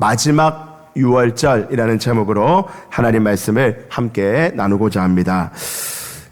마지막 유월절이라는 제목으로 하나님 말씀을 함께 나누고자 합니다.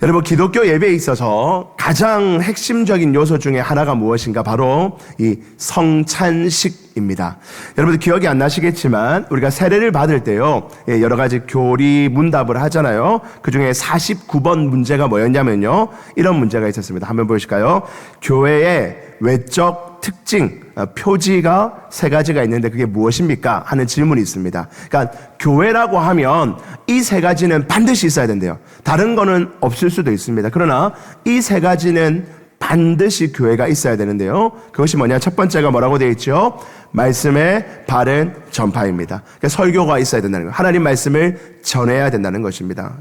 여러분, 기독교 예배에 있어서 가장 핵심적인 요소 중에 하나가 무엇인가? 바로 이 성찬식입니다. 여러분들 기억이 안 나시겠지만 우리가 세례를 받을 때요, 여러 가지 교리 문답을 하잖아요. 그 중에 49번 문제가 뭐였냐면요, 이런 문제가 있었습니다. 한번 보실까요? 교회의 외적 특징, 표지가 세 가지가 있는데 그게 무엇입니까? 하는 질문이 있습니다. 그러니까 교회라고 하면 이 세 가지는 반드시 있어야 된대요. 다른 거는 없을 수도 있습니다. 그러나 이 세 가지는 반드시 교회가 있어야 되는데요. 그것이 뭐냐? 첫 번째가 뭐라고 되어 있죠? 말씀의 바른 전파입니다. 그러니까 설교가 있어야 된다는 거예요. 하나님 말씀을 전해야 된다는 것입니다.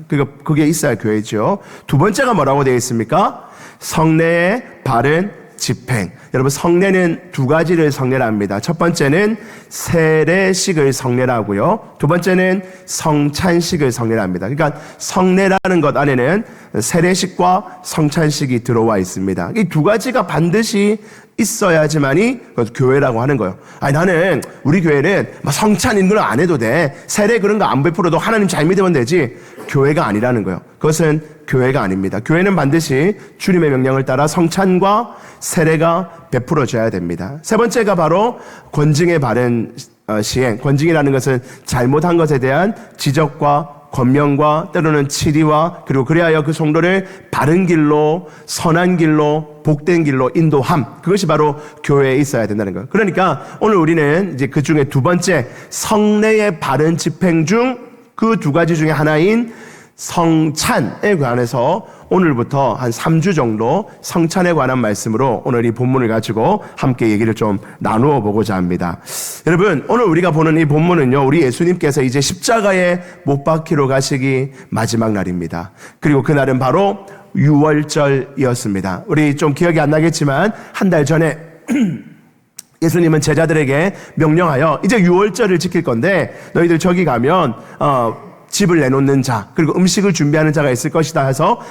그게 있어야 교회죠. 두 번째가 뭐라고 되어 있습니까? 성례의 바른 집행. 여러분, 성례는 두 가지를 성례라 합니다. 첫 번째는 세례식을 성례라 하고요. 두 번째는 성찬식을 성례라 합니다. 그러니까 성례라는 것 안에는 세례식과 성찬식이 들어와 있습니다. 이 두 가지가 반드시 있어야지만이 교회라고 하는 거예요. 아니, 나는 우리 교회는 성찬 이런 거 안 해도 돼. 세례 그런 거 안 베풀어도 하나님 잘 믿으면 되지. 교회가 아니라는 거예요. 그것은 교회가 아닙니다. 교회는 반드시 주님의 명령을 따라 성찬과 세례가 베풀어져야 됩니다. 세 번째가 바로 권징의 바른 시행. 권징이라는 것은 잘못한 것에 대한 지적과 권면과 때로는 치리와, 그리고 그리하여 그 성도를 바른 길로, 선한 길로, 복된 길로 인도함. 그것이 바로 교회에 있어야 된다는 거예요. 그러니까 오늘 우리는 이제 그 중에 두 번째, 성례의 바른 집행 중 그 두 가지 중에 하나인 성찬에 관해서 오늘부터 한 3주 정도 성찬에 관한 말씀으로 오늘 이 본문을 가지고 함께 얘기를 좀 나누어 보고자 합니다. 여러분, 오늘 우리가 보는 이 본문은요, 우리 예수님께서 이제 십자가에 못 박히러 가시기 마지막 날입니다. 그리고 그날은 바로 유월절이었습니다. 우리 좀 기억이 안 나겠지만 한 달 전에 예수님은 제자들에게 명령하여 이제 유월절을 지킬 건데 너희들 저기 가면 집을 내놓는 자, 그리고 음식을 준비하는 자가 있을 것이다 해서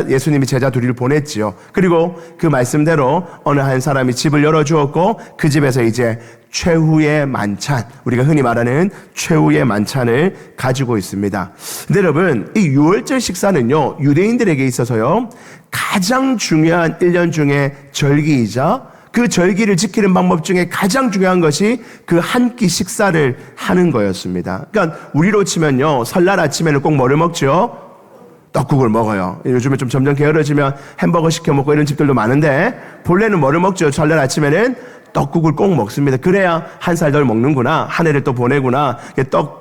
예수님이 제자 둘이를 보냈지요. 그리고 그 말씀대로 어느 한 사람이 집을 열어주었고 그 집에서 이제 최후의 만찬, 우리가 흔히 말하는 최후의 만찬을 가지고 있습니다. 근데 여러분, 이 유월절 식사는요, 유대인들에게 있어서요, 가장 중요한 1년 중에 절기이자 그 절기를 지키는 방법 중에 가장 중요한 것이 그 한 끼 식사를 하는 거였습니다. 그러니까 우리로 치면요, 설날 아침에는 꼭 뭐를 먹죠? 떡국을 먹어요. 요즘에 좀 점점 게으러지면 햄버거 시켜 먹고 이런 집들도 많은데 본래는 뭐를 먹죠? 설날 아침에는 떡국을 꼭 먹습니다. 그래야 한 살 덜 먹는구나, 한 해를 또 보내구나.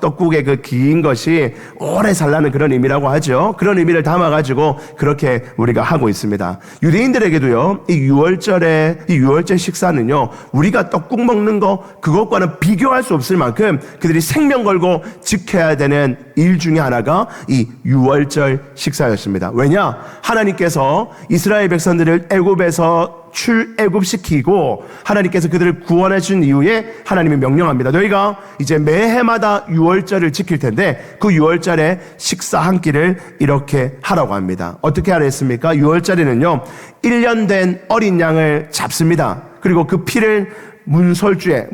떡국의 그 긴 것이 오래 살라는 그런 의미라고 하죠. 그런 의미를 담아가지고 그렇게 우리가 하고 있습니다. 유대인들에게도요, 이 유월절 식사는요, 우리가 떡국 먹는 거 그것과는 비교할 수 없을 만큼 그들이 생명 걸고 지켜야 되는 일 중에 하나가 이 유월절 식사였습니다. 왜냐? 하나님께서 이스라엘 백성들을 애굽에서 출애굽시키고 하나님께서 그들을 구원해 준 이후에 하나님이 명령합니다. 너희가 이제 매해마다 유월절을 지킬 텐데 그 유월절에 식사 한 끼를 이렇게 하라고 합니다. 어떻게 하라 했습니까? 유월절에는요, 1년 된 어린 양을 잡습니다. 그리고 그 피를 문설주에,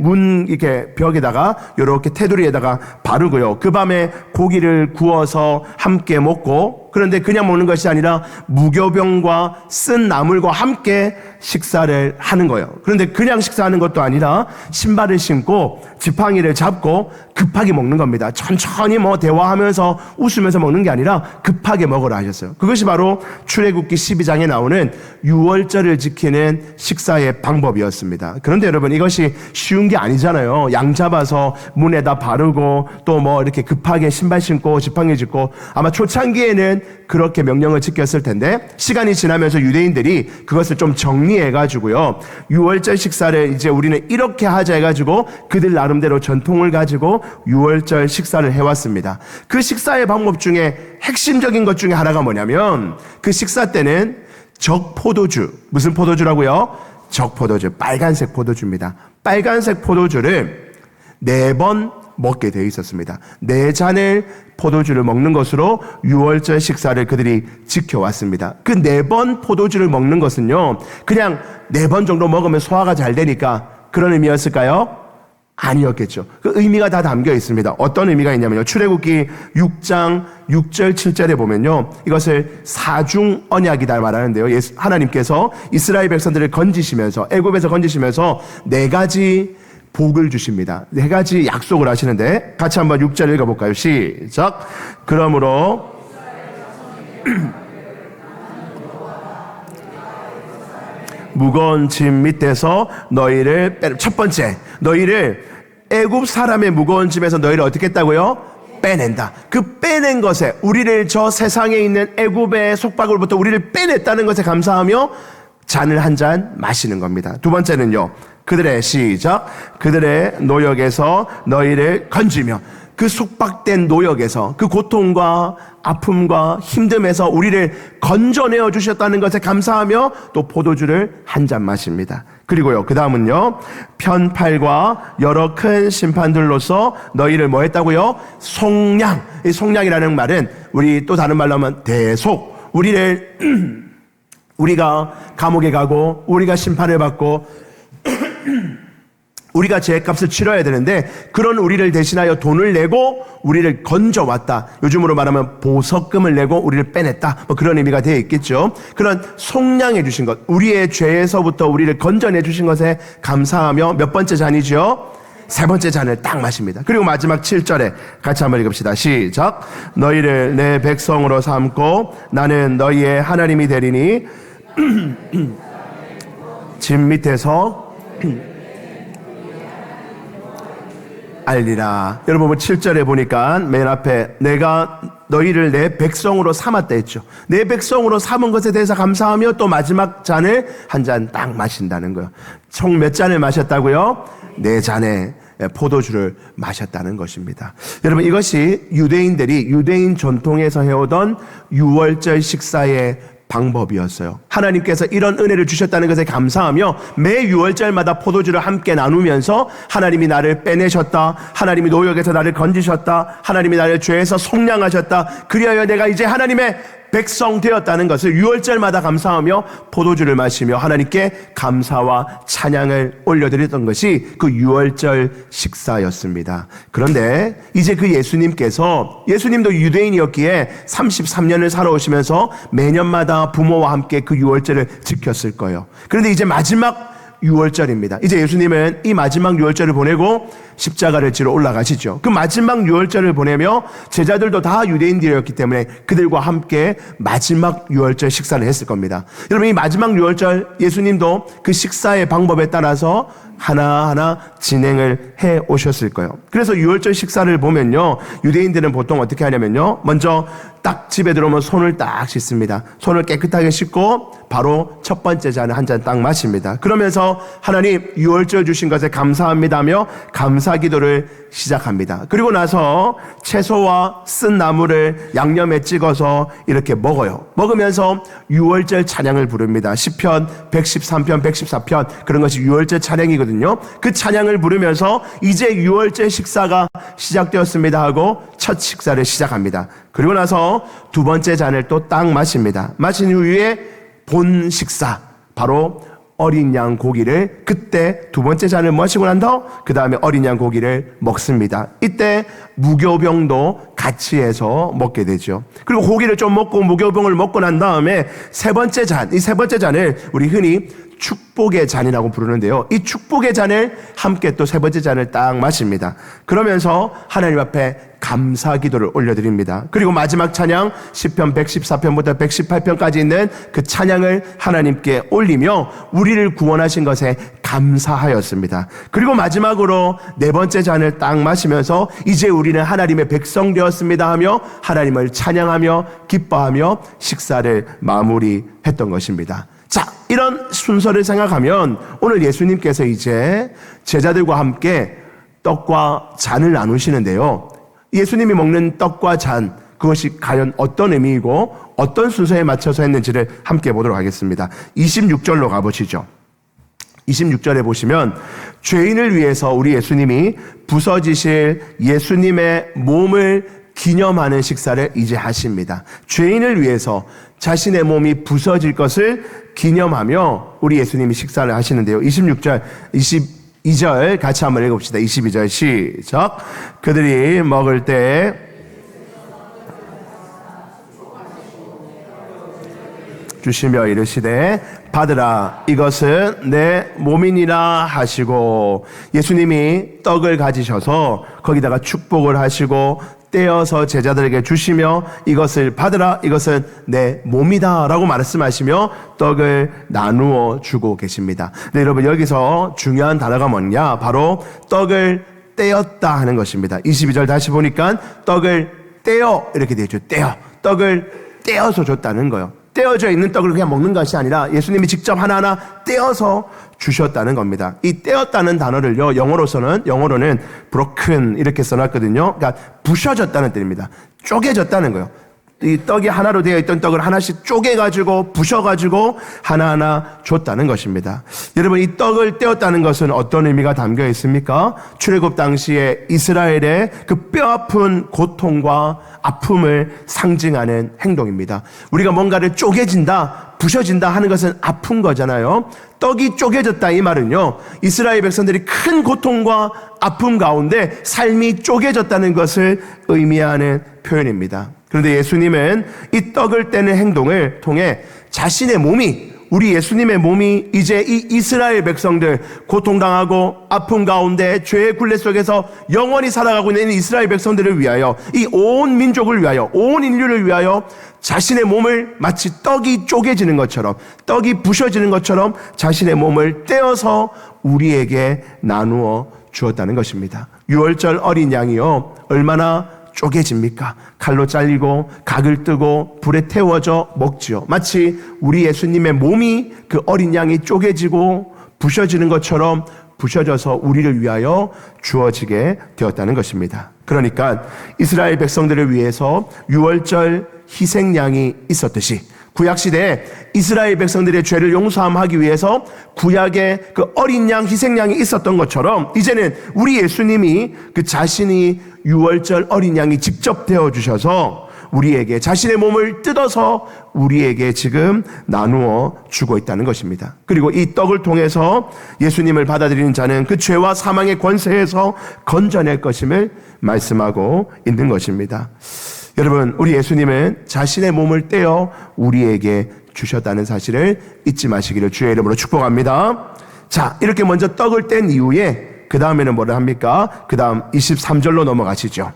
이렇게 벽에다가, 요렇게 테두리에다가 바르고요. 그 밤에 고기를 구워서 함께 먹고, 그런데 그냥 먹는 것이 아니라 무교병과 쓴 나물과 함께 식사를 하는 거예요. 그런데 그냥 식사하는 것도 아니라 신발을 신고 지팡이를 잡고 급하게 먹는 겁니다. 천천히 대화하면서 웃으면서 먹는 게 아니라 급하게 먹으라 하셨어요. 그것이 바로 출애굽기 12장에 나오는 유월절을 지키는 식사의 방법이었습니다. 그런데 여러분, 이것이 쉬운 게 아니잖아요. 양 잡아서 문에다 바르고 또 이렇게 급하게 신발 신고 지팡이 짚고, 아마 초창기에는 그렇게 명령을 지켰을 텐데 시간이 지나면서 유대인들이 그것을 좀 정리해가지고요, 유월절 식사를 이제 우리는 이렇게 하자 해가지고 그들 나름대로 전통을 가지고 유월절 식사를 해왔습니다. 그 식사의 방법 중에 핵심적인 것 중에 하나가 뭐냐면, 그 식사 때는 적포도주, 무슨 포도주라고요? 적포도주, 빨간색 포도주입니다. 빨간색 포도주를 4번 먹게 되어 있었습니다. 4잔을 포도주를 먹는 것으로 유월절 식사를 그들이 지켜왔습니다. 그 4번 포도주를 먹는 것은요, 그냥 4번 정도 먹으면 소화가 잘 되니까 그런 의미였을까요? 아니었겠죠. 그 의미가 다 담겨 있습니다. 어떤 의미가 있냐면요. 출애굽기 6장 6절 7절에 보면요. 이것을 사중 언약이다 말하는데요. 하나님께서 이스라엘 백성들을 건지시면서 애굽에서 건지시면서 네 가지 복을 주십니다. 네 가지 약속을 하시는데 같이 한번 6절 읽어볼까요? 시작. 그러므로 무거운 짐 밑에서 너희를 첫 번째, 너희를 애굽 사람의 무거운 짐에서 너희를 어떻게 했다고요? 빼낸다. 그 빼낸 것에, 우리를 저 세상에 있는 애굽의 속박으로부터 우리를 빼냈다는 것에 감사하며 잔을 한 잔 마시는 겁니다. 두 번째는요, 그들의 시작, 그들의 노역에서 너희를 건지며, 그 속박된 노역에서, 그 고통과 아픔과 힘듦에서 우리를 건져내어 주셨다는 것에 감사하며 또 포도주를 한 잔 마십니다. 그리고요, 그 다음은요, 편팔과 여러 큰 심판들로서 너희를 뭐 했다고요? 속량. 이 속량이라는 말은 우리 또 다른 말로 하면 대속. 우리가 감옥에 가고 우리가 심판을 받고 우리가 죄값을 치러야 되는데 그런 우리를 대신하여 돈을 내고 우리를 건져왔다. 요즘으로 말하면 보석금을 내고 우리를 빼냈다. 뭐 그런 의미가 되어 있겠죠. 그런 속량해 주신 것, 우리의 죄에서부터 우리를 건져내 주신 것에 감사하며 몇 번째 잔이죠? 세 번째 잔을 딱 마십니다. 그리고 마지막 7절에 같이 한번 읽읍시다. 시작. 너희를 내 백성으로 삼고 나는 너희의 하나님이 되리니 짐 밑에서 알리라. 여러분 7절에 보니까 맨 앞에 내가 너희를 내 백성으로 삼았다 했죠. 내 백성으로 삼은 것에 대해서 감사하며 또 마지막 잔을 한 잔 딱 마신다는 거예요. 총 몇 잔을 마셨다고요? 4잔의 포도주를 마셨다는 것입니다. 여러분 이것이 유대인들이 유대인 전통에서 해오던 유월절 식사의 방법이었어요. 하나님께서 이런 은혜를 주셨다는 것에 감사하며 매 유월절마다 포도주를 함께 나누면서 하나님이 나를 빼내셨다, 하나님이 노역에서 나를 건지셨다, 하나님이 나를 죄에서 속량하셨다, 그리하여 내가 이제 하나님의 백성 되었다는 것을 유월절마다 감사하며 포도주를 마시며 하나님께 감사와 찬양을 올려드렸던 것이 그 유월절 식사였습니다. 그런데 이제 그 예수님도 유대인이었기에 33년을 살아오시면서 매년마다 부모와 함께 그 유월절을 지켰을 거예요. 그런데 이제 마지막 유월절입니다. 이제 예수님은 이 마지막 유월절을 보내고 십자가를 지러 올라가시죠. 그 마지막 유월절을 보내며 제자들도 다 유대인들이었기 때문에 그들과 함께 마지막 유월절 식사를 했을 겁니다. 여러분 이 마지막 유월절 예수님도 그 식사의 방법에 따라서 하나하나 진행을 해 오셨을 거예요. 그래서 유월절 식사를 보면요, 유대인들은 보통 어떻게 하냐면요, 먼저 딱 집에 들어오면 손을 딱 씻습니다. 손을 깨끗하게 씻고 바로 첫 번째 잔을 한 잔 딱 마십니다. 그러면서 하나님 유월절 주신 것에 감사합니다며 감사 기도를 시작합니다. 그리고 나서 채소와 쓴 나물을 양념에 찍어서 이렇게 먹어요. 먹으면서 유월절 찬양을 부릅니다. 시편 113편, 114편 그런 것이 유월절 찬양이거든요. 그 찬양을 부르면서 이제 유월절 식사가 시작되었습니다 하고 첫 식사를 시작합니다. 그리고 나서 두 번째 잔을 또 딱 마십니다. 마신 후에 본 식사, 바로 어린 양 고기를, 그때 두 번째 잔을 마시고 난 그 다음에 어린 양 고기를 먹습니다. 이때 무교병도 같이 해서 먹게 되죠. 그리고 고기를 좀 먹고 무교병을 먹고 난 다음에 세 번째 잔, 이 세 번째 잔을 우리 흔히 축복의 잔이라고 부르는데요. 이 축복의 잔을 함께 또 세 번째 잔을 딱 마십니다. 그러면서 하나님 앞에 감사 기도를 올려드립니다. 그리고 마지막 찬양 시편 114편부터 118편까지 있는 그 찬양을 하나님께 올리며 우리를 구원하신 것에 감사하였습니다. 그리고 마지막으로 네 번째 잔을 딱 마시면서 이제 우리는 하나님의 백성 되었습니다 하며 하나님을 찬양하며 기뻐하며 식사를 마무리했던 것입니다. 자, 이런 순서를 생각하면 오늘 예수님께서 이제 제자들과 함께 떡과 잔을 나누시는데요. 예수님이 먹는 떡과 잔, 그것이 과연 어떤 의미이고 어떤 순서에 맞춰서 했는지를 함께 보도록 하겠습니다. 26절로 가보시죠. 26절에 보시면 죄인을 위해서 우리 예수님이 부서지실 예수님의 몸을 기념하는 식사를 이제 하십니다. 죄인을 위해서 자신의 몸이 부서질 것을 기념하며 우리 예수님이 식사를 하시는데요. 26절, 22절 같이 한번 읽어봅시다. 22절 시작. 그들이 먹을 때 주시며 이르시되 받으라 이것은 내 몸이니라 하시고, 예수님이 떡을 가지셔서 거기다가 축복을 하시고 떼어서 제자들에게 주시며 이것을 받으라 이것은 내 몸이다 라고 말씀하시며 떡을 나누어 주고 계십니다. 네, 여러분 여기서 중요한 단어가 뭐냐, 바로 떡을 떼었다 하는 것입니다. 22절 다시 보니까 떡을 떼어 이렇게 되어 있죠. 떼어, 떡을 떼어서 줬다는 거예요. 떼어져 있는 떡을 그냥 먹는 것이 아니라 예수님이 직접 하나하나 떼어서 주셨다는 겁니다. 이 떼었다는 단어를요, 영어로는 broken 이렇게 써놨거든요. 그러니까 부셔졌다는 뜻입니다. 쪼개졌다는 거예요. 이 떡이 하나로 되어 있던 떡을 하나씩 쪼개가지고 부셔가지고 하나하나 줬다는 것입니다. 여러분, 이 떡을 떼었다는 것은 어떤 의미가 담겨 있습니까? 출애굽 당시에 이스라엘의 그 뼈아픈 고통과 아픔을 상징하는 행동입니다. 우리가 뭔가를 쪼개진다, 부셔진다 하는 것은 아픈 거잖아요. 떡이 쪼개졌다 이 말은요, 이스라엘 백성들이 큰 고통과 아픔 가운데 삶이 쪼개졌다는 것을 의미하는 표현입니다. 그런데 예수님은 이 떡을 떼는 행동을 통해 자신의 몸이, 우리 예수님의 몸이 이제 이 이스라엘 백성들, 고통당하고 아픔 가운데 죄의 굴레 속에서 영원히 살아가고 있는 이스라엘 백성들을 위하여, 이 온 민족을 위하여, 온 인류를 위하여 자신의 몸을 마치 떡이 쪼개지는 것처럼, 떡이 부셔지는 것처럼 자신의 몸을 떼어서 우리에게 나누어 주었다는 것입니다. 유월절 어린 양이요, 얼마나 쪼개집니까? 칼로 잘리고 각을 뜨고 불에 태워져 먹지요. 마치 우리 예수님의 몸이 그 어린 양이 쪼개지고 부셔지는 것처럼 부셔져서 우리를 위하여 주어지게 되었다는 것입니다. 그러니까 이스라엘 백성들을 위해서 유월절 희생양이 있었듯이, 구약시대에 이스라엘 백성들의 죄를 용서하기 위해서 구약에 그 어린 양 희생양이 있었던 것처럼, 이제는 우리 예수님이 그 자신이 유월절 어린 양이 직접 되어주셔서 우리에게 자신의 몸을 뜯어서 우리에게 지금 나누어 주고 있다는 것입니다. 그리고 이 떡을 통해서 예수님을 받아들이는 자는 그 죄와 사망의 권세에서 건져낼 것임을 말씀하고 있는 것입니다. 여러분, 우리 예수님은 자신의 몸을 떼어 우리에게 주셨다는 사실을 잊지 마시기를 주의 이름으로 축복합니다. 자, 이렇게 먼저 떡을 뗀 이후에 그 다음에는 뭐를 합니까? 그 다음 23절로 넘어가시죠.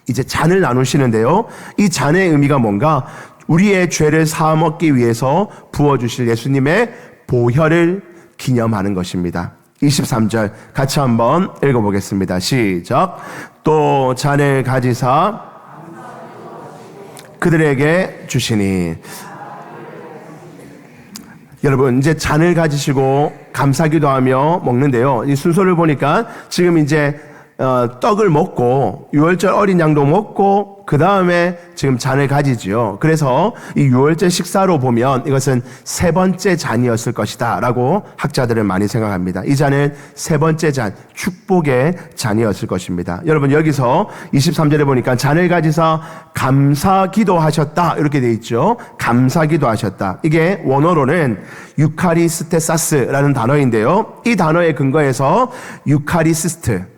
이제 잔을 나누시는데요, 이 잔의 의미가 뭔가, 우리의 죄를 사먹기 위해서 부어주실 예수님의 보혈을 기념하는 것입니다. 23절 같이 한번 읽어보겠습니다. 시작. 또 잔을 가지사 그들에게 주시니. 여러분, 이제 잔을 가지시고 감사기도 하며 먹는데요, 이 순서를 보니까 지금 이제 떡을 먹고 유월절 어린 양도 먹고 그 다음에 지금 잔을 가지지요. 그래서 이 유월절 식사로 보면 이것은 세 번째 잔이었을 것이다 라고 학자들은 많이 생각합니다. 이 잔은 세 번째 잔, 축복의 잔이었을 것입니다. 여러분, 여기서 23절에 보니까 잔을 가지사 감사기도 하셨다 이렇게 돼 있죠. 감사기도 하셨다. 이게 원어로는 유카리스테사스라는 단어인데요, 이 단어의 근거에서 유카리스트,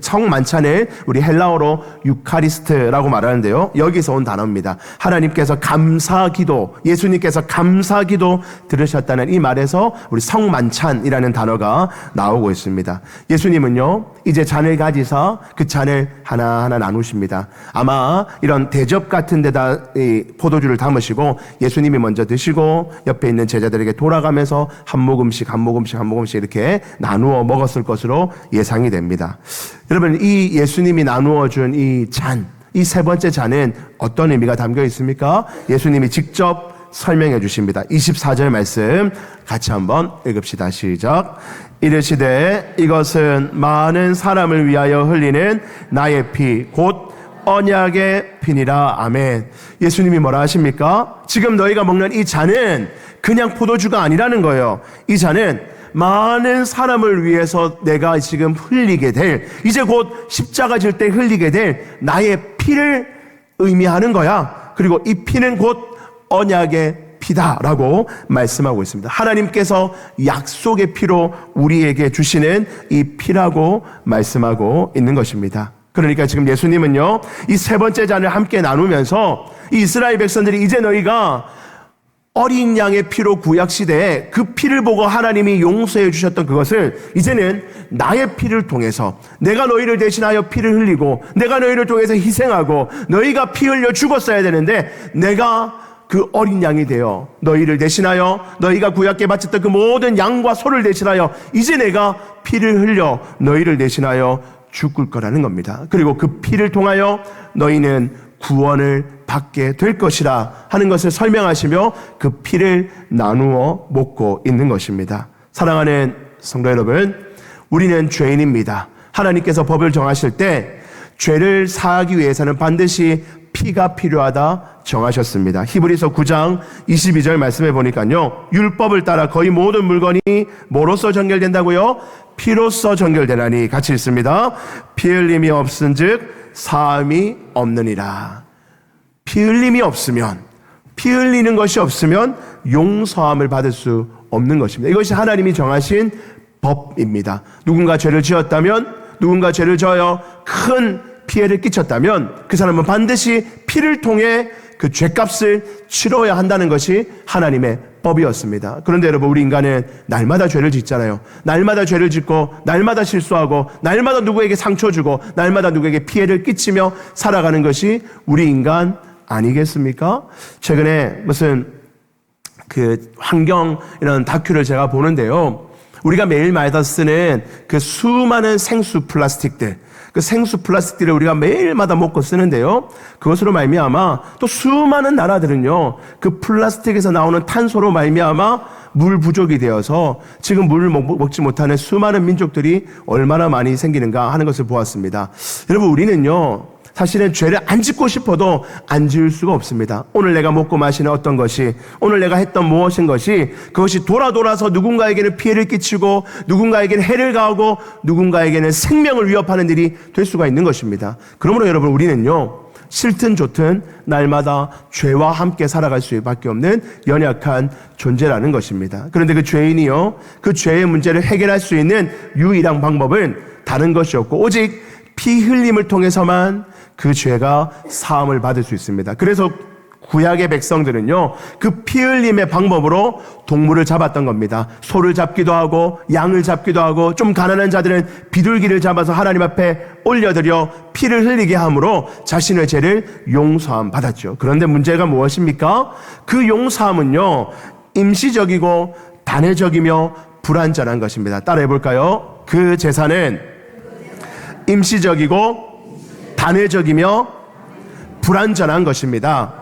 성만찬을 우리 헬라어로 유카리스트라고 말하는데요, 여기서 온 단어입니다. 하나님께서 감사기도, 예수님께서 감사기도 들으셨다는 이 말에서 우리 성만찬이라는 단어가 나오고 있습니다. 예수님은요, 이제 잔을 가지사 그 잔을 하나하나 나누십니다. 아마 이런 대접 같은 데다 이 포도주를 담으시고 예수님이 먼저 드시고 옆에 있는 제자들에게 돌아가면서 한 모금씩 이렇게 나누어 먹었을 것으로 예상이 됩니다. 여러분, 이 예수님이 나누어 준 이 잔, 이 세 번째 잔은 어떤 의미가 담겨 있습니까? 예수님이 직접 설명해 주십니다. 24절 말씀 같이 한번 읽읍시다. 시작. 이르시되 이것은 많은 사람을 위하여 흘리는 나의 피 곧 언약의 피니라. 아멘. 예수님이 뭐라 하십니까? 지금 너희가 먹는 이 잔은 그냥 포도주가 아니라는 거예요. 이 잔은 많은 사람을 위해서 내가 지금 흘리게 될, 이제 곧 십자가 질 때 흘리게 될 나의 피를 의미하는 거야. 그리고 이 피는 곧 언약의 피다라고 말씀하고 있습니다. 하나님께서 약속의 피로 우리에게 주시는 이 피라고 말씀하고 있는 것입니다. 그러니까 지금 예수님은요, 이 세 번째 잔을 함께 나누면서 이 이스라엘 백성들이 이제 너희가 어린 양의 피로 구약시대에 그 피를 보고 하나님이 용서해 주셨던 그것을 이제는 나의 피를 통해서 내가 너희를 대신하여 피를 흘리고 내가 너희를 통해서 희생하고 너희가 피 흘려 죽었어야 되는데 내가 그 어린 양이 되어 너희를 대신하여 너희가 구약에 바쳤던 그 모든 양과 소를 대신하여 이제 내가 피를 흘려 너희를 대신하여 죽을 거라는 겁니다. 그리고 그 피를 통하여 너희는 구원을 받게 될 것이라 하는 것을 설명하시며 그 피를 나누어 먹고 있는 것입니다. 사랑하는 성도 여러분, 우리는 죄인입니다. 하나님께서 법을 정하실 때 죄를 사하기 위해서는 반드시 피가 필요하다 정하셨습니다. 히브리서 9장 22절 말씀해 보니까요, 율법을 따라 거의 모든 물건이 뭐로써 정결된다고요? 피로써 정결되나니. 같이 읽습니다. 피 흘림이 없은즉 사함이 없느니라. 피 흘림이 없으면, 피 흘리는 것이 없으면 용서함을 받을 수 없는 것입니다. 이것이 하나님이 정하신 법입니다. 누군가 죄를 지었다면, 누군가 죄를 저어 큰 피해를 끼쳤다면 그 사람은 반드시 피를 통해 그 죄값을 치러야 한다는 것이 하나님의 법이었습니다. 그런데 여러분, 우리 인간은 날마다 죄를 짓잖아요. 날마다 죄를 짓고 날마다 실수하고 날마다 누구에게 상처 주고 날마다 누구에게 피해를 끼치며 살아가는 것이 우리 인간 아니겠습니까? 최근에 무슨 그 환경 이런 다큐를 제가 보는데요, 우리가 매일마다 쓰는 그 수많은 생수 플라스틱들, 그 생수 플라스틱들을 우리가 매일마다 먹고 쓰는데요, 그것으로 말미암아 또 수많은 나라들은요, 그 플라스틱에서 나오는 탄소로 말미암아 물 부족이 되어서 지금 물을 먹지 못하는 수많은 민족들이 얼마나 많이 생기는가 하는 것을 보았습니다. 여러분, 우리는요, 사실은 죄를 안 짓고 싶어도 안 지을 수가 없습니다. 오늘 내가 먹고 마시는 어떤 것이, 오늘 내가 했던 무엇인 것이, 그것이 돌아서 누군가에게는 피해를 끼치고 누군가에게는 해를 가하고 누군가에게는 생명을 위협하는 일이 될 수가 있는 것입니다. 그러므로 여러분, 우리는요, 싫든 좋든 날마다 죄와 함께 살아갈 수밖에 없는 연약한 존재라는 것입니다. 그런데 그 죄인이요, 그 죄의 문제를 해결할 수 있는 유일한 방법은 다른 것이 없고 오직 피 흘림을 통해서만 그 죄가 사함을 받을 수 있습니다. 그래서 구약의 백성들은요, 그 피 흘림의 방법으로 동물을 잡았던 겁니다. 소를 잡기도 하고 양을 잡기도 하고, 좀 가난한 자들은 비둘기를 잡아서 하나님 앞에 올려드려 피를 흘리게 함으로 자신의 죄를 용서함 받았죠. 그런데 문제가 무엇입니까? 그 용서함은요, 임시적이고 단회적이며 불완전한 것입니다. 따라해 볼까요? 그 제사는 임시적이고 단회적이며 불완전한 것입니다.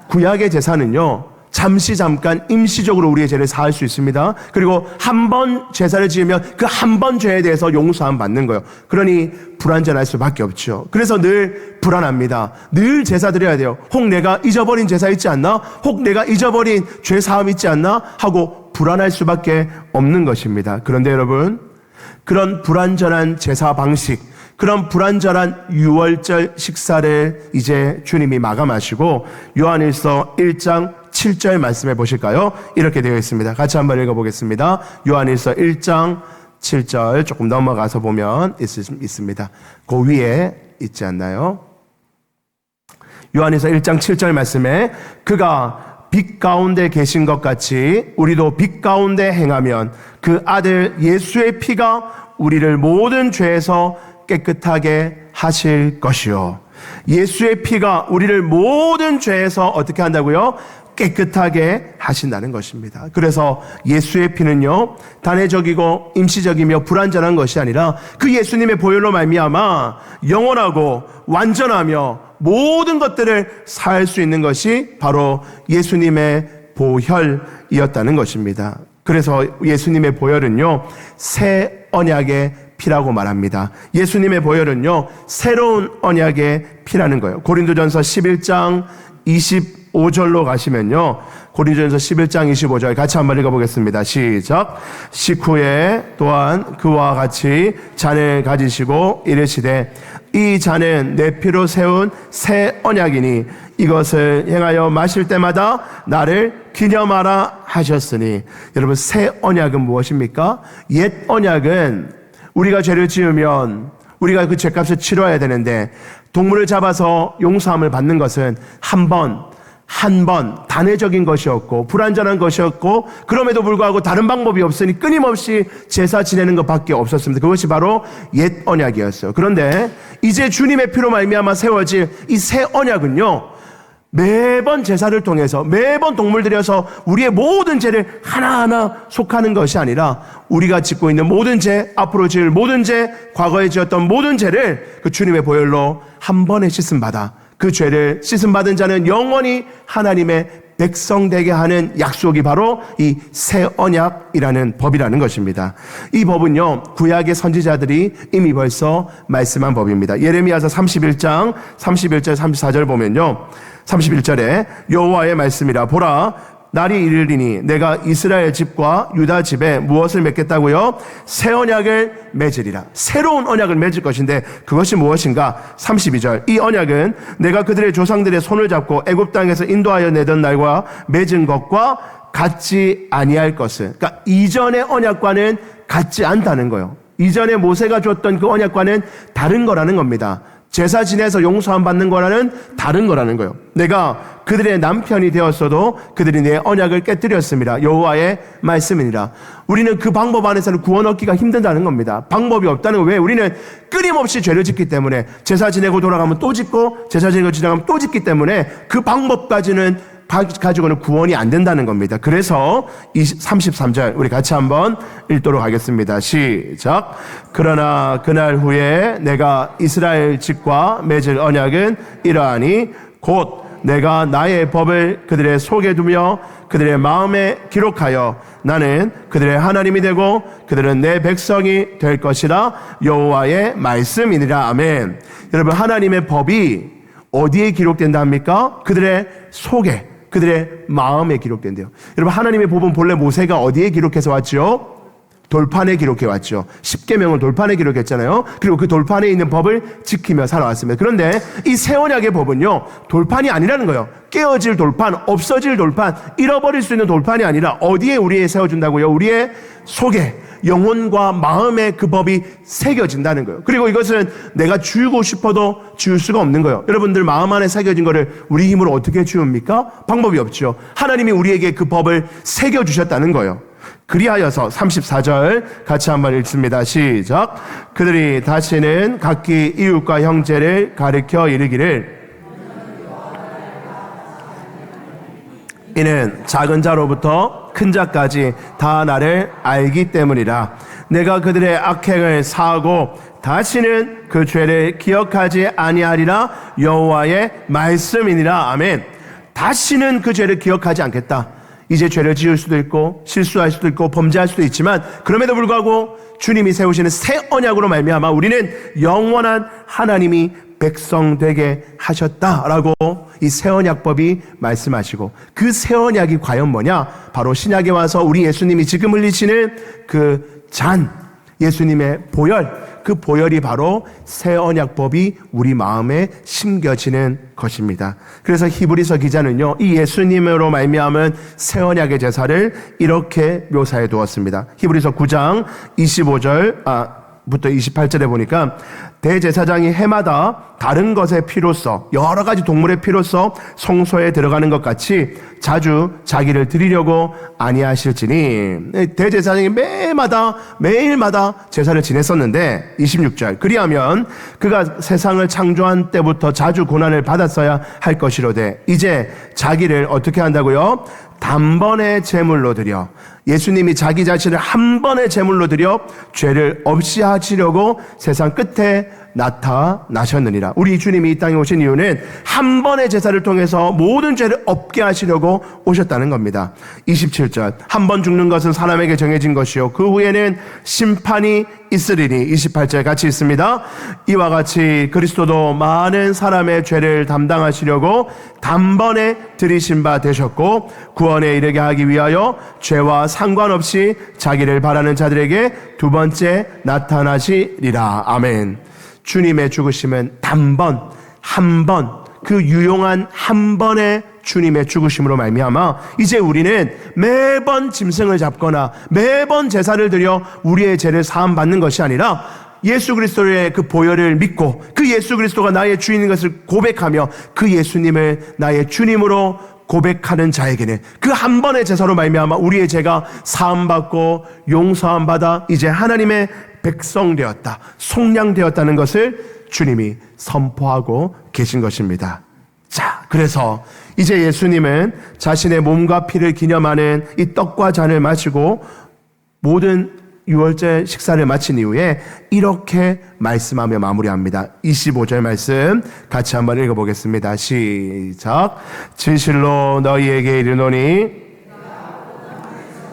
구약의 제사는요, 잠깐 임시적으로 우리의 죄를 사할 수 있습니다. 그리고 한 번 제사를 지으면 그 한 번 죄에 대해서 용서함 받는 거예요. 그러니 불완전할 수밖에 없죠. 그래서 늘 불안합니다. 늘 제사 드려야 돼요. 혹 내가 잊어버린 제사 있지 않나? 혹 내가 잊어버린 죄 사함 있지 않나? 하고 불안할 수밖에 없는 것입니다. 그런데 여러분, 그런 불완전한 제사 방식, 그런 불완전한 유월절 식사를 이제 주님이 마감하시고 요한일서 1장 7절 말씀해 보실까요? 이렇게 되어 있습니다. 같이 한번 읽어보겠습니다. 요한일서 1장 7절 조금 넘어가서 보면 있습니다. 그 위에 있지 않나요? 요한일서 1장 7절 말씀에 그가 빛 가운데 계신 것 같이 우리도 빛 가운데 행하면 그 아들 예수의 피가 우리를 모든 죄에서 깨끗하게 하실 것이요. 예수의 피가 우리를 모든 죄에서 어떻게 한다고요? 깨끗하게 하신다는 것입니다. 그래서 예수의 피는요, 단회적이고 임시적이며 불완전한 것이 아니라 그 예수님의 보혈로 말미암아 영원하고 완전하며 모든 것들을 살 수 있는 것이 바로 예수님의 보혈이었다는 것입니다. 그래서 예수님의 보혈은요, 새 언약의 피라고 말합니다. 예수님의 보혈은요, 새로운 언약의 피라는 거예요. 고린도전서 11장 25절로 가시면요, 고린도전서 11장 25절 같이 한번 읽어보겠습니다. 시작. 식후에 또한 그와 같이 잔을 가지시고 이르시되 이 잔은 내 피로 세운 새 언약이니 이것을 행하여 마실 때마다 나를 기념하라 하셨으니. 여러분, 새 언약은 무엇입니까? 옛 언약은 우리가 죄를 지으면 우리가 그 죄값을 치러야 되는데 동물을 잡아서 용서함을 받는 것은 한 번 단회적인 것이었고 불완전한 것이었고 그럼에도 불구하고 다른 방법이 없으니 끊임없이 제사 지내는 것밖에 없었습니다. 그것이 바로 옛 언약이었어요. 그런데 이제 주님의 피로 말미암아 세워질 이 새 언약은요, 매번 제사를 통해서 매번 동물 들여서 우리의 모든 죄를 하나하나 속하는 것이 아니라 우리가 짓고 있는 모든 죄, 앞으로 지을 모든 죄, 과거에 지었던 모든 죄를 그 주님의 보혈로 한 번에 씻음받아 그 죄를 씻음받은 자는 영원히 하나님의 백성 되게 하는 약속이 바로 이 새 언약이라는 법이라는 것입니다. 이 법은요, 구약의 선지자들이 이미 벌써 말씀한 법입니다. 예레미야서 31장 31절 34절 보면요, 31절에 여호와의 말씀이라. 보라, 날이 이르리니 내가 이스라엘 집과 유다 집에 무엇을 맺겠다고요? 새 언약을 맺으리라. 새로운 언약을 맺을 것인데 그것이 무엇인가? 32절. 이 언약은 내가 그들의 조상들의 손을 잡고 애굽 땅에서 인도하여 내던 날과 맺은 것과 같지 아니할 것을. 그러니까 이전의 언약과는 같지 않다는 거예요. 이전에 모세가 줬던 그 언약과는 다른 거라는 겁니다. 제사 지내서 용서함 받는 거라는 다른 거라는 거예요. 내가 그들의 남편이 되었어도 그들이 내 언약을 깨뜨렸습니다. 여호와의 말씀이니라. 우리는 그 방법 안에서는 구원 얻기가 힘들다는 겁니다. 방법이 없다는 거예요. 왜? 우리는 끊임없이 죄를 짓기 때문에 제사 지내고 돌아가면 또 짓고 제사 지내고 지나가면 또 짓기 때문에 그 방법까지는 가지고는 구원이 안 된다는 겁니다. 그래서 33절 우리 같이 한번 읽도록 하겠습니다. 시작. 그러나 그날 후에 내가 이스라엘 집과 맺을 언약은 이러하니 곧 내가 나의 법을 그들의 속에 두며 그들의 마음에 기록하여 나는 그들의 하나님이 되고 그들은 내 백성이 될 것이라. 여호와의 말씀이니라. 아멘. 여러분, 하나님의 법이 어디에 기록된다 합니까? 그들의 속에, 그들의 마음에 기록된대요. 여러분, 하나님의 법은 본래 모세가 어디에 기록해서 왔죠? 돌판에 기록해 왔죠. 십계명을 돌판에 기록했잖아요. 그리고 그 돌판에 있는 법을 지키며 살아왔습니다. 그런데 이 새 언약의 법은요, 돌판이 아니라는 거예요. 깨어질 돌판, 없어질 돌판, 잃어버릴 수 있는 돌판이 아니라 어디에 우리에 세워준다고요? 우리의 속에, 영혼과 마음에 그 법이 새겨진다는 거예요. 그리고 이것은 내가 지우고 싶어도 지울 수가 없는 거예요. 여러분들 마음 안에 새겨진 거를 우리 힘으로 어떻게 지웁니까? 방법이 없죠. 하나님이 우리에게 그 법을 새겨주셨다는 거예요. 그리하여서 34절 같이 한번 읽습니다. 시작. 그들이 다시는 각기 이웃과 형제를 가리켜 이르기를 이는 작은 자로부터 큰 자까지 다 나를 알기 때문이라. 내가 그들의 악행을 사하고 다시는 그 죄를 기억하지 아니하리라. 여호와의 말씀이니라. 아멘. 다시는 그 죄를 기억하지 않겠다. 이제 죄를 지을 수도 있고 실수할 수도 있고 범죄할 수도 있지만 그럼에도 불구하고 주님이 세우시는 새 언약으로 말미암아 우리는 영원한 하나님이 백성 되게 하셨다라고 이 새 언약법이 말씀하시고, 그 새 언약이 과연 뭐냐? 바로 신약에 와서 우리 예수님이 지금 흘리시는 그 잔, 예수님의 보혈, 그 보혈이 바로 새 언약법이 우리 마음에 심겨지는 것입니다. 그래서 히브리서 기자는요, 이 예수님으로 말미암은 새 언약의 제사를 이렇게 묘사해 두었습니다. 히브리서 9장 25절부터 28절에 보니까 대제사장이 해마다 다른 것의 피로써, 여러 가지 동물의 피로써 성소에 들어가는 것 같이 자주 자기를 드리려고 아니하실지니. 대제사장이 매일마다 제사를 지냈었는데 26절 그리하면 그가 세상을 창조한 때부터 자주 고난을 받았어야 할 것이로되 이제 자기를 어떻게 한다고요? 단번에 제물로 드려, 예수님이 자기 자신을 한 번의 제물로 드려 죄를 없이 하시려고 세상 끝에 나타나셨느니라. 우리 주님이 이 땅에 오신 이유는 한 번의 제사를 통해서 모든 죄를 없게 하시려고 오셨다는 겁니다. 27절 한 번 죽는 것은 사람에게 정해진 것이요 그 후에는 심판이 있으리니 28절 같이 있습니다. 이와 같이 그리스도도 많은 사람의 죄를 담당하시려고 단번에 들이신 바 되셨고 구원에 이르게 하기 위하여 죄와 상관없이 자기를 바라는 자들에게 두 번째 나타나시리라. 아멘. 주님의 죽으심은 단번, 한 번, 그 유용한 한 번의 주님의 죽으심으로 말미암아 이제 우리는 매번 짐승을 잡거나 매번 제사를 드려 우리의 죄를 사함 받는 것이 아니라 예수 그리스도의 그 보혈을 믿고 그 예수 그리스도가 나의 주인인 것을 고백하며 그 예수님을 나의 주님으로 고백하는 자에게는 그 한 번의 제사로 말미암아 우리의 죄가 사함 받고 용서함 받아 이제 하나님의 백성 되었다, 속량되었다는 것을 주님이 선포하고 계신 것입니다. 자, 그래서 이제 예수님은 자신의 몸과 피를 기념하는 이 떡과 잔을 마시고 모든 유월절 식사를 마친 이후에 이렇게 말씀하며 마무리합니다. 25절 말씀 같이 한번 읽어보겠습니다. 시작. 진실로 너희에게 이르노니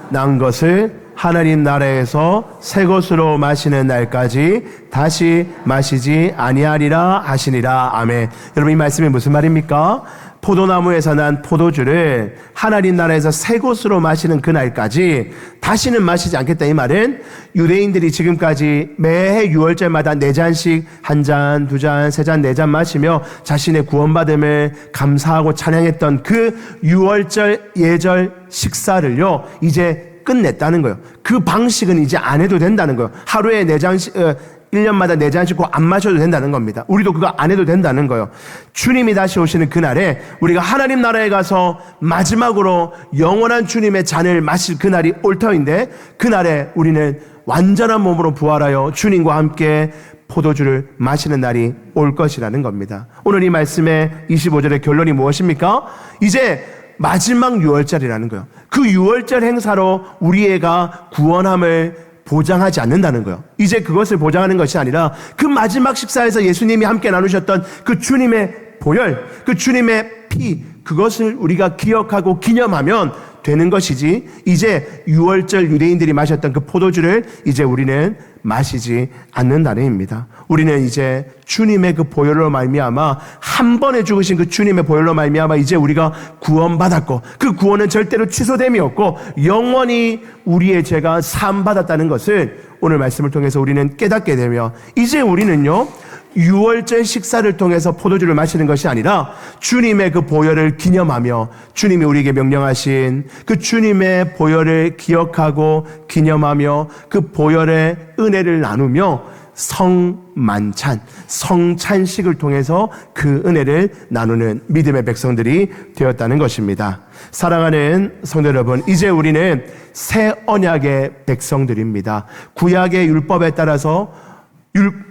난 것을 하나님 나라에서 새 것으로 마시는 날까지 다시 마시지 아니하리라 하시니라. 아멘. 여러분, 이 말씀이 무슨 말입니까? 포도나무에서 난 포도주를 하나님 나라에서 새 것으로 마시는 그 날까지 다시는 마시지 않겠다. 이 말은 유대인들이 지금까지 매해 유월절마다 4잔씩 1잔, 2잔, 3잔, 4잔 마시며 자신의 구원받음을 감사하고 찬양했던 그 유월절 예절 식사를요 이제 끝냈다는 거예요. 그 방식은 이제 안 해도 된다는 거예요. 하루에 4잔씩 1년마다 4잔씩 안 마셔도 된다는 겁니다. 우리도 그거 안 해도 된다는 거예요. 주님이 다시 오시는 그날에 우리가 하나님 나라에 가서 마지막으로 영원한 주님의 잔을 마실 그날이 올 터인데 그날에 우리는 완전한 몸으로 부활하여 주님과 함께 포도주를 마시는 날이 올 것이라는 겁니다. 오늘 이 말씀의 25절의 결론이 무엇입니까? 이제 마지막 유월절이라는 거예요. 그 유월절 행사로 우리가 구원함을 보장하지 않는다는 거예요. 이제 그것을 보장하는 것이 아니라 그 마지막 식사에서 예수님이 함께 나누셨던 그 주님의 보혈, 그 주님의 피, 그것을 우리가 기억하고 기념하면 되는 것이지 이제 유월절 유대인들이 마셨던 그 포도주를 이제 우리는 마시지 않는다는 의미입니다. 우리는 이제 주님의 그 보혈로 말미암아 한 번에 죽으신 그 주님의 보혈로 말미암아 이제 우리가 구원받았고 그 구원은 절대로 취소됨이 없고 영원히 우리의 죄가 사함받았다는 것을 오늘 말씀을 통해서 우리는 깨닫게 되며 이제 우리는요 유월절 식사를 통해서 포도주를 마시는 것이 아니라 주님의 그 보혈을 기념하며 주님이 우리에게 명령하신 그 주님의 보혈을 기억하고 기념하며 그 보혈의 은혜를 나누며 성만찬, 성찬식을 통해서 그 은혜를 나누는 믿음의 백성들이 되었다는 것입니다. 사랑하는 성도 여러분, 이제 우리는 새 언약의 백성들입니다. 구약의 율법에 따라서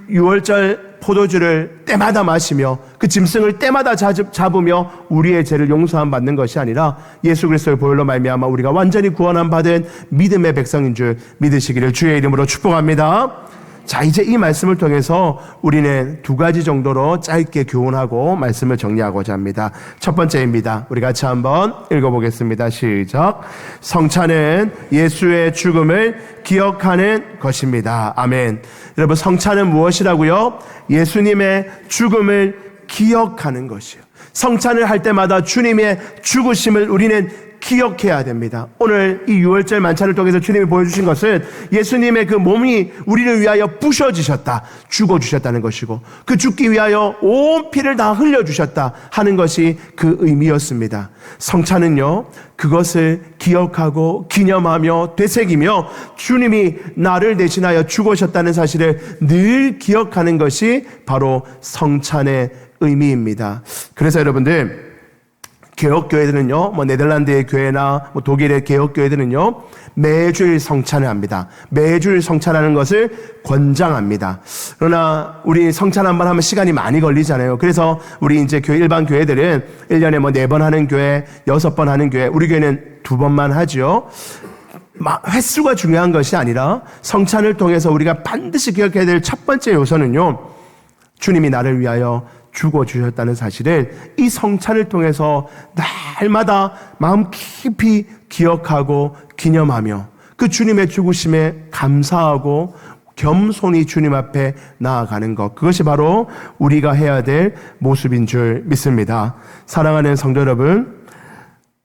유월절 포도주를 때마다 마시며 그 짐승을 때마다 잡으며 우리의 죄를 용서함 받는 것이 아니라 예수 그리스도의 보혈로 말미암아 우리가 완전히 구원함 받은 믿음의 백성인 줄 믿으시기를 주의 이름으로 축복합니다. 자, 이제 이 말씀을 통해서 우리는 2가지 정도로 짧게 교훈하고 말씀을 정리하고자 합니다. 첫 번째입니다. 우리 같이 한번 읽어보겠습니다. 시작. 성찬은 예수의 죽음을 기억하는 것입니다. 아멘. 여러분, 성찬은 무엇이라고요? 예수님의 죽음을 기억하는 것이요. 성찬을 할 때마다 주님의 죽으심을 우리는 기억해야 됩니다. 오늘 이 유월절 만찬을 통해서 주님이 보여주신 것은 예수님의 그 몸이 우리를 위하여 부셔지셨다, 죽어주셨다는 것이고 그 죽기 위하여 온 피를 다 흘려주셨다 하는 것이 그 의미였습니다. 성찬은요, 그것을 기억하고 기념하며 되새기며 주님이 나를 대신하여 죽으셨다는 사실을 늘 기억하는 것이 바로 성찬의 의미입니다. 그래서 여러분들, 개혁교회들은요, 네덜란드의 교회나 독일의 개혁교회들은요, 매주일 성찬을 합니다. 매주일 성찬하는 것을 권장합니다. 그러나 우리 성찬 한번 하면 시간이 많이 걸리잖아요. 그래서 우리 이제 일반 교회들은 1년에 4번 하는 교회, 6번 하는 교회, 우리 교회는 2번만 하죠. 횟수가 중요한 것이 아니라 성찬을 통해서 우리가 반드시 기억해야 될 첫 번째 요소는요, 주님이 나를 위하여 죽어주셨다는 사실을 이 성찬을 통해서 날마다 마음 깊이 기억하고 기념하며 그 주님의 죽으심에 감사하고 겸손히 주님 앞에 나아가는 것, 그것이 바로 우리가 해야 될 모습인 줄 믿습니다. 사랑하는 성도 여러분,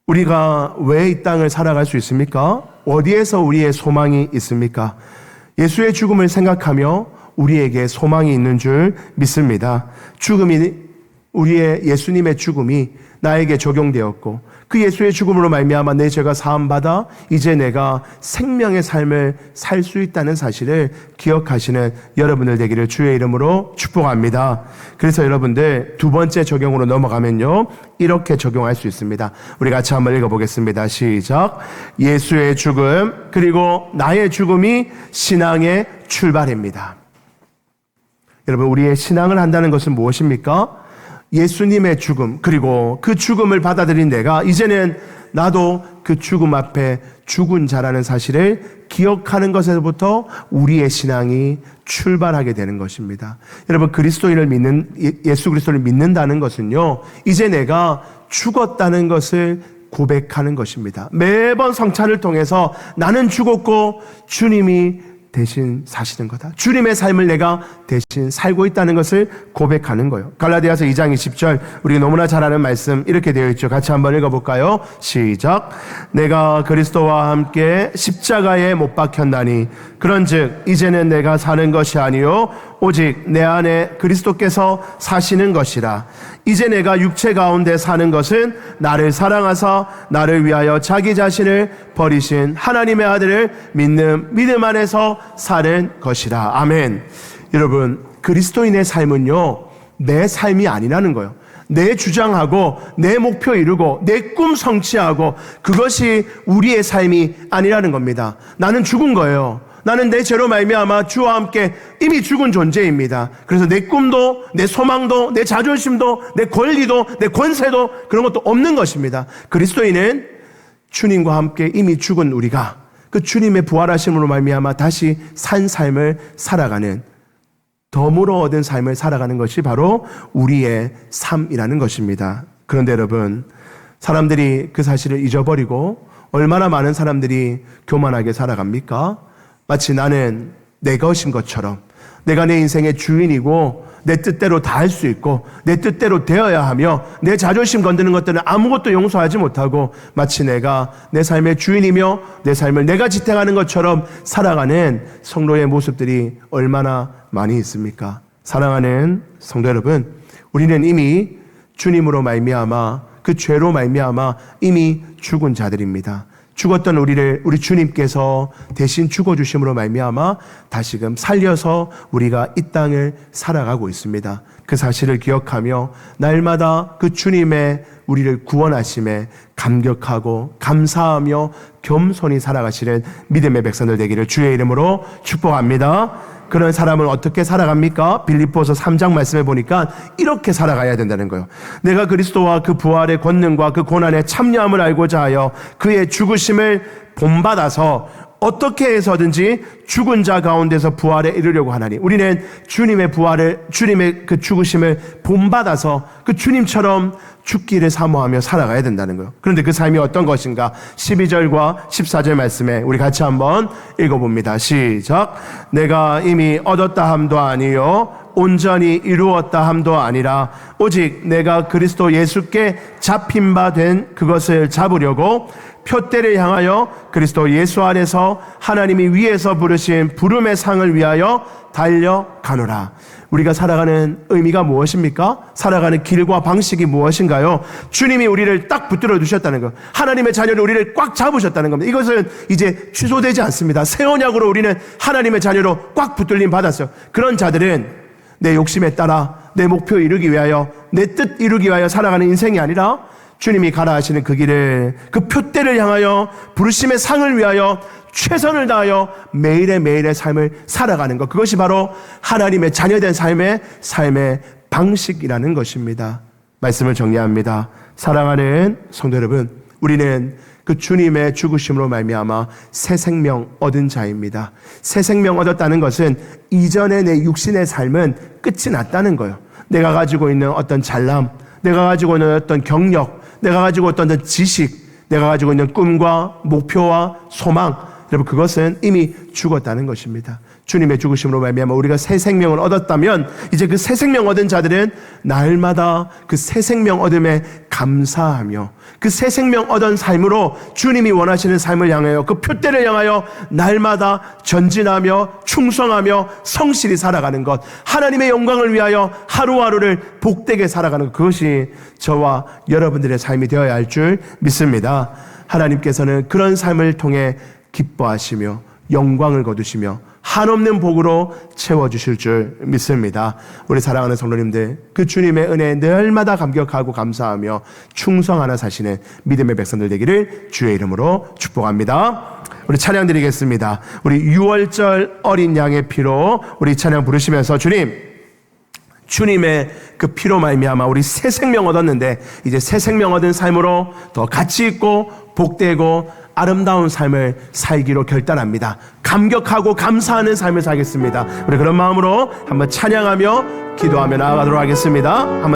우리가 왜 이 땅을 살아갈 수 있습니까? 어디에서 우리의 소망이 있습니까? 예수의 죽음을 생각하며 우리에게 소망이 있는 줄 믿습니다. 우리의 예수님의 죽음이 나에게 적용되었고 그 예수의 죽음으로 말미암아 내 죄가 사함받아 이제 내가 생명의 삶을 살 수 있다는 사실을 기억하시는 여러분들 되기를 주의 이름으로 축복합니다. 그래서 여러분들 두 번째 적용으로 넘어가면요, 이렇게 적용할 수 있습니다. 우리 같이 한번 읽어보겠습니다. 시작. 예수의 죽음 그리고 나의 죽음이 신앙의 출발입니다. 여러분, 우리의 신앙을 한다는 것은 무엇입니까? 예수님의 죽음, 그리고 그 죽음을 받아들인 내가 이제는 나도 그 죽음 앞에 죽은 자라는 사실을 기억하는 것에서부터 우리의 신앙이 출발하게 되는 것입니다. 여러분, 예수 그리스도를 믿는다는 것은요, 이제 내가 죽었다는 것을 고백하는 것입니다. 매번 성찬을 통해서 나는 죽었고 주님이 대신 사시는 거다. 주님의 삶을 내가 대신 살고 있다는 것을 고백하는 거예요. 갈라디아서 2장 20절, 우리가 너무나 잘 아는 말씀 이렇게 되어 있죠. 같이 한번 읽어볼까요? 시작. 내가 그리스도와 함께 십자가에 못 박혔나니 그런즉 이제는 내가 사는 것이 아니요 오직 내 안에 그리스도께서 사시는 것이라. 이제 내가 육체 가운데 사는 것은 나를 사랑하사 나를 위하여 자기 자신을 버리신 하나님의 아들을 믿는 믿음 안에서 사는 것이라. 아멘. 여러분, 그리스도인의 삶은요, 내 삶이 아니라는 거예요. 내 주장하고 내 목표 이루고 내 꿈 성취하고 그것이 우리의 삶이 아니라는 겁니다. 나는 죽은 거예요. 나는 내 죄로 말미암아 주와 함께 이미 죽은 존재입니다. 그래서 내 꿈도 내 소망도 내 자존심도 내 권리도 내 권세도 그런 것도 없는 것입니다. 그리스도인은 주님과 함께 이미 죽은 우리가 그 주님의 부활하심으로 말미암아 다시 산 삶을 살아가는, 덤으로 얻은 삶을 살아가는 것이 바로 우리의 삶이라는 것입니다. 그런데 여러분, 사람들이 그 사실을 잊어버리고 얼마나 많은 사람들이 교만하게 살아갑니까? 마치 나는 내 것인 것처럼, 내가 내 인생의 주인이고 내 뜻대로 다 할 수 있고 내 뜻대로 되어야 하며 내 자존심 건드는 것들은 아무것도 용서하지 못하고 마치 내가 내 삶의 주인이며 내 삶을 내가 지탱하는 것처럼 살아가는 성도의 모습들이 얼마나 많이 있습니까? 사랑하는 성도 여러분, 우리는 이미 주님으로 말미암아 그 죄로 말미암아 이미 죽은 자들입니다. 죽었던 우리 주님께서 대신 죽어주심으로 말미암아 다시금 살려서 우리가 이 땅을 살아가고 있습니다. 그 사실을 기억하며 날마다 그 주님의 우리를 구원하심에 감격하고 감사하며 겸손히 살아가시는 믿음의 백성들 되기를 주의 이름으로 축복합니다. 그런 사람은 어떻게 살아갑니까? 빌립보서 3장 말씀해 보니까 이렇게 살아가야 된다는 거예요. 내가 그리스도와 그 부활의 권능과 그 고난의 참여함을 알고자 하여 그의 죽으심을 본받아서 어떻게 해서든지 죽은 자 가운데서 부활에 이르려고 하나니, 우리는 주님의 그 죽으심을 본받아서 그 주님처럼 죽기를 사모하며 살아가야 된다는 거예요. 그런데 그 삶이 어떤 것인가? 12절과 14절 말씀에 우리 같이 한번 읽어봅니다. 시작. 내가 이미 얻었다 함도 아니요 온전히 이루었다 함도 아니라 오직 내가 그리스도 예수께 잡힌 바 된 그것을 잡으려고 표대를 향하여 그리스도 예수 안에서 하나님이 위에서 부르신 부름의 상을 위하여 달려가노라. 우리가 살아가는 의미가 무엇입니까? 살아가는 길과 방식이 무엇인가요? 주님이 우리를 딱 붙들어 두셨다는 것, 하나님의 자녀를 우리를 꽉 잡으셨다는 겁니다. 이것은 이제 취소되지 않습니다. 새 언약으로 우리는 하나님의 자녀로 꽉 붙들림 받았어요. 그런 자들은 내 욕심에 따라 내 목표 이루기 위하여, 내 뜻 이루기 위하여 살아가는 인생이 아니라 주님이 가라 하시는 그 길을, 그 표대를 향하여 부르심의 상을 위하여 최선을 다하여 매일의 삶을 살아가는 것, 그것이 바로 하나님의 자녀된 삶의 방식이라는 것입니다. 말씀을 정리합니다. 사랑하는 성도 여러분, 우리는 그 주님의 죽으심으로 말미암아 새 생명 얻은 자입니다. 새 생명 얻었다는 것은 이전의 내 육신의 삶은 끝이 났다는 거예요. 내가 가지고 있는 어떤 잘남, 내가 가지고 있는 어떤 경력, 내가 가지고 있던 어떤 지식, 내가 가지고 있는 꿈과 목표와 소망, 여러분, 그것은 이미 죽었다는 것입니다. 주님의 죽으심으로 말미암아 우리가 새 생명을 얻었다면 이제 그 새 생명 얻은 자들은 날마다 그 새 생명 얻음에 감사하며 그 새 생명 얻은 삶으로 주님이 원하시는 삶을 향하여 그 표대를 향하여 날마다 전진하며 충성하며 성실히 살아가는 것, 하나님의 영광을 위하여 하루하루를 복되게 살아가는 것, 그것이 저와 여러분들의 삶이 되어야 할 줄 믿습니다. 하나님께서는 그런 삶을 통해 기뻐하시며 영광을 거두시며 한없는 복으로 채워주실 줄 믿습니다. 우리 사랑하는 성도님들, 그 주님의 은혜에 날마다 감격하고 감사하며 충성하나 사시는 믿음의 백성들 되기를 주의 이름으로 축복합니다. 우리 찬양 드리겠습니다. 우리 6월절 어린 양의 피로 우리 찬양 부르시면서 주님의 그 피로 말미암아 우리 새 생명 얻었는데 이제 새 생명 얻은 삶으로 더 가치 있고 복되고 아름다운 삶을 살기로 결단합니다. 감격하고 감사하는 삶을 살겠습니다. 우리 그런 마음으로 한번 찬양하며 기도하며 나아가도록 하겠습니다. 한번